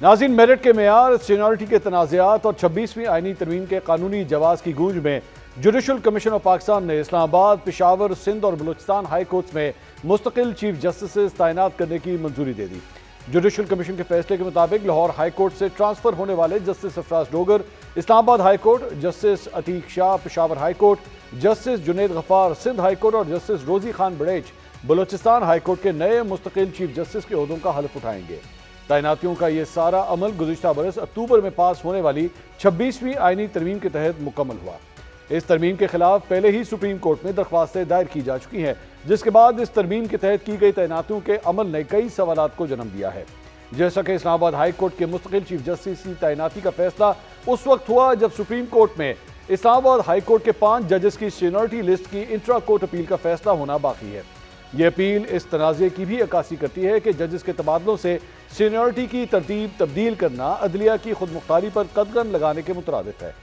नाज़रीन, मेरिट के मेयार, सीनियरिटी के तनाज़ात और 26वीं आईनी तरमीम के कानूनी जवाज़ की गूंज में जुडिशल कमीशन ऑफ पाकिस्तान ने इस्लामाबाद, पेशावर, सिंध और बलूचिस्तान हाई कोर्ट्स में मुस्तकिल चीफ जस्टिस तैनात करने की मंजूरी दे दी। जुडिशल कमीशन के फैसले के मुताबिक लाहौर हाई कोर्ट से ट्रांसफर होने वाले justice Sarfaraz Dogar Islamabad high court, justice Atiq Shah Peshawar high court, justice Junaid Ghaffar Sindh high court और justice Rozi Khan Barech Balochistan high court के नए मुस्तकिल चीफ जस्टिस के ओहदों का हल्फ उठाएंगे। तैनातियों का यह सारा अमल गुज़िश्ता बरस अक्टूबर में पास होने वाली 26वीं आईनी तरमीम के तहत मुकम्मल हुआ। इस तरमीम के खिलाफ पहले ही सुप्रीम कोर्ट में दरख्वास्तें दायर की जा चुकी हैं, जिसके बाद इस तरमीम के तहत की गई तैनातियों के अमल ने कई सवालात को जन्म दिया है। जैसा कि इस्लामाबाद हाई कोर्ट के मुस्तकिल चीफ जस्टिस की तैनाती का फैसला उस वक्त हुआ जब सुप्रीम कोर्ट में इस्लामाबाद हाई कोर्ट के 5 जजेस की सीनियरिटी लिस्ट की इंट्रा कोर्ट अपील का फैसला होना बाकी है। यह अपील इस तनाज़े की भी अक्कासी करती है कि जजेस के तबादलों से सीनियरिटी की तरतीब तब्दील करना अदलिया की खुद मुख्तारी पर कदगन लगाने के मुतरादिफ है।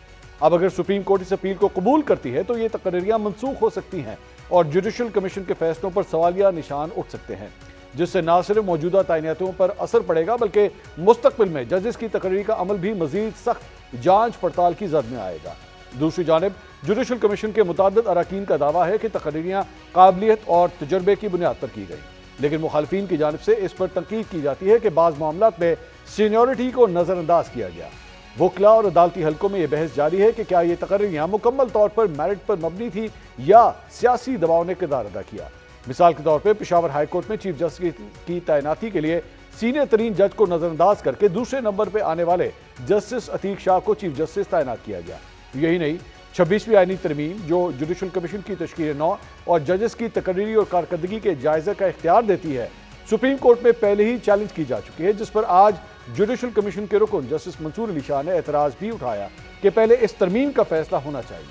अब अगर सुप्रीम कोर्ट इस अपील को कबूल करती है तो ये तकरीरियां मनसूख हो सकती हैं और जुडिशल कमीशन के फैसलों पर सवालिया निशान उठ सकते हैं, जिससे न सिर्फ मौजूदा तैनातियों पर असर पड़ेगा बल्कि मुस्तकबिल में जजेस की तकरीर का अमल भी मजीद सख्त जांच पड़ताल की जद में आएगा। दूसरी जानिब जुडिशल कमीशन के मुताद्दिद अरकान का दावा है कि तकरीरियां काबिलियत और तजर्बे की बुनियाद पर की गई, लेकिन मुखालफीन की जानिब से इस पर तनकीद की जाती है कि बाज़ मामलात में सीनियरिटी को नज़रअंदाज किया गया। वकला और अदालती हल्कों में यह बहस जारी है कि क्या ये तकरीरियां मुकम्मल तौर पर मेरिट पर मबनी थी या सियासी दबाव ने किरदार अदा किया। मिसाल के तौर पर पेशावर हाई कोर्ट में चीफ जस्टिस की तैनाती के लिए सीनियर तरीन जज को नज़रअंदाज करके दूसरे नंबर पर आने वाले जस्टिस अतीक शाह को चीफ जस्टिस तैनात किया गया। यही नहीं, 26वीं आईनी तरमीम जो जुडिशल कमीशन की तश्कील नौ और जजेस की तकरीरी और कारकर्दगी के जायजे का इख्तियार देती है, सुप्रीम कोर्ट में पहले ही चैलेंज की जा चुकी है, जिस पर आज जुडिशल कमीशन के रुकन जस्टिस मंसूर अली शाह ने एतराज़ भी उठाया कि पहले इस तरमीम का फैसला होना चाहिए,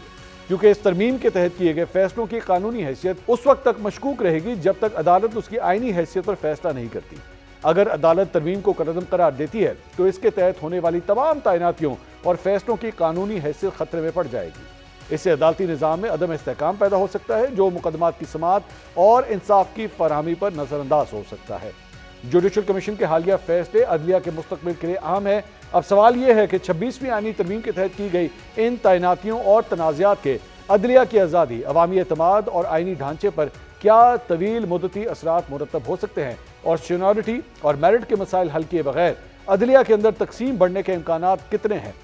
क्योंकि इस तरमीम के तहत किए गए फैसलों की कानूनी हैसियत उस वक्त तक मशकूक रहेगी जब तक अदालत उसकी आईनी हैसियत पर फैसला नहीं करती। अगर अदालत तरमीम को कदम करार देती है तो इसके तहत होने वाली तमाम तैनातियों और फैसलों की कानूनी हैसियत खतरे में पड़ जाएगी। इससे अदालती निज़ाम में अदम इस्तेहकाम पैदा हो सकता है, जो मुकदमात की समाअत और इंसाफ की फराहमी पर नज़रअंदाज हो सकता है। जुडिशल कमीशन के हालिया फैसले अदलिया के मुस्तकबिल के लिए अहम है। अब सवाल यह है कि 26वीं आईनी तरमीम के तहत की गई इन तैनातियों और तनाज़ात के अदलिया की आज़ादी, अवामी एतमाद और आईनी ढांचे पर क्या तवील मुद्दती असरात मुरतब हो सकते हैं और सीनियरिटी और मेरिट के मसाइल हल किए बगैर अदलिया के अंदर तकसीम बढ़ने के इम्कानात कितने हैं।